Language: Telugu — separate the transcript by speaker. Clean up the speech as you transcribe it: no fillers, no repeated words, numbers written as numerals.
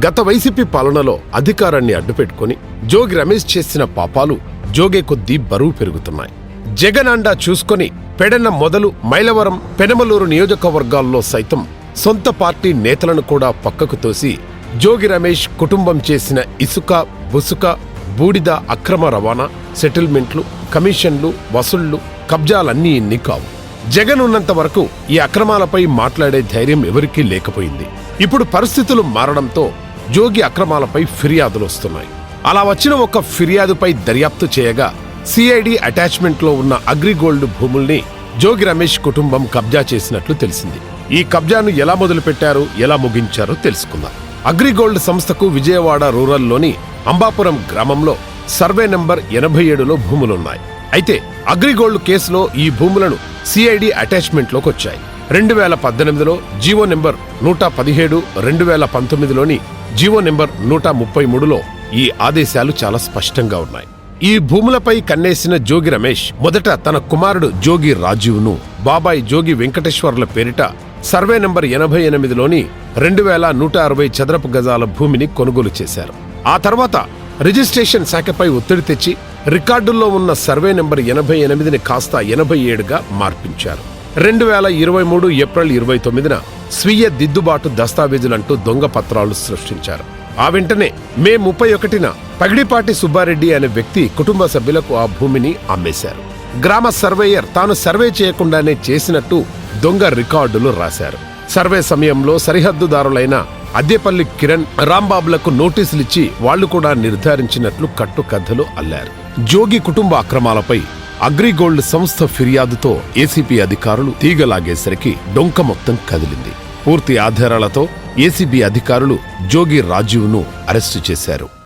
Speaker 1: గత వైసీపీ పాలనలో అధికారాన్ని అడ్డుపెట్టుకుని జోగి రమేష్ చేసిన పాపాలు జోగే కొద్దీ బరువు పెరుగుతున్నాయి. జగన్ అండా చూసుకొని పెడన మొదలు మైలవరం, పెనమలూరు నియోజకవర్గాల్లో సైతం సొంత పార్టీ నేతలను కూడా పక్కకు తోసి జోగి రమేష్ కుటుంబం చేసిన ఇసుక, బుసుక, బూడిద అక్రమ రవాణా, సెటిల్మెంట్లు, కమిషన్లు, వసూళ్లు, కబ్జాలన్నీ ఇన్ని కావు. జగన్ ఉన్నంత వరకు ఈ అక్రమాలపై మాట్లాడే ధైర్యం ఎవరికీ లేకపోయింది. ఇప్పుడు పరిస్థితులు మారడంతో జోగి అక్రమాలపై ఫిర్యాదులొస్తున్నాయి. అలా వచ్చిన ఒక ఫిర్యాదుపై దర్యాప్తు చేయగా సిఐడి అటాచ్మెంట్లో ఉన్న అగ్రిగోల్డ్ భూముల్ని జోగి రమేష్ కుటుంబం కబ్జా చేసినట్లు తెలిసింది. ఈ కబ్జాను ఎలా మొదలుపెట్టారు, ఎలా ముగించారో తెలుసుకుందాం. అగ్రిగోల్డ్ సంస్థకు విజయవాడ రూరల్లోని అంబాపురం గ్రామంలో సర్వే నంబర్ 87లో భూములున్నాయి. అయితే అగ్రిగోల్డ్ కేసులో ఈ భూములను సిఐడి అటాచ్మెంట్లోకి వచ్చాయి. 2018లో జీవో నెంబర్ 117, 2019లోని జీవో నెంబర్ 133లో ఈ ఆదేశాలు చాలా స్పష్టంగా ఉన్నాయి. ఈ భూములపై కన్నేసిన జోగి రమేష్ మొదట తన కుమారుడు జోగి రాజీవ్ను బాబాయ్ జోగి వెంకటేశ్వర్ల పేరిట సర్వే నంబర్ 88లోని 2160 చదరపు గజాల భూమిని కొనుగోలు చేశారు. ఆ తర్వాత రిజిస్ట్రేషన్ శాఖపై ఒత్తిడి తెచ్చి రికార్డుల్లో ఉన్న సర్వే నంబర్ 88ని కాస్త 87గా మార్పించారు. 2023 ఏప్రిల్ 29న స్వీయ దిద్దుబాటు దస్తావేజులంటూ దొంగ పత్రాలు సృష్టించారు. ఆ వెంటనే మే 31న పగిడిపాటి సుబ్బారెడ్డి అనే వ్యక్తి కుటుంబ సభ్యులకు ఆ భూమిని అమ్మేశారు. గ్రామ సర్వేయర్ తాను సర్వే చేయకుండానే చేసినట్టు దొంగ రికార్డులు రాశారు. సర్వే సమయంలో సరిహద్దుదారులైన అద్దేపల్లి కిరణ్, రాంబాబులకు నోటీసులిచ్చి వాళ్లు కూడా నిర్ధారించినట్లు కట్టుకథలు అల్లారు. జోగి కుటుంబ అక్రమాలపై అగ్రిగోల్డ్ సంస్థ ఫిర్యాదుతో ఏసీబీ అధికారులు తీగలాగేసరికి డొంక మొత్తం కదిలింది. పూర్తి ఆధారాలతో ఏసీబీ అధికారులు జోగి రాజీవ్ను అరెస్టు చేశారు.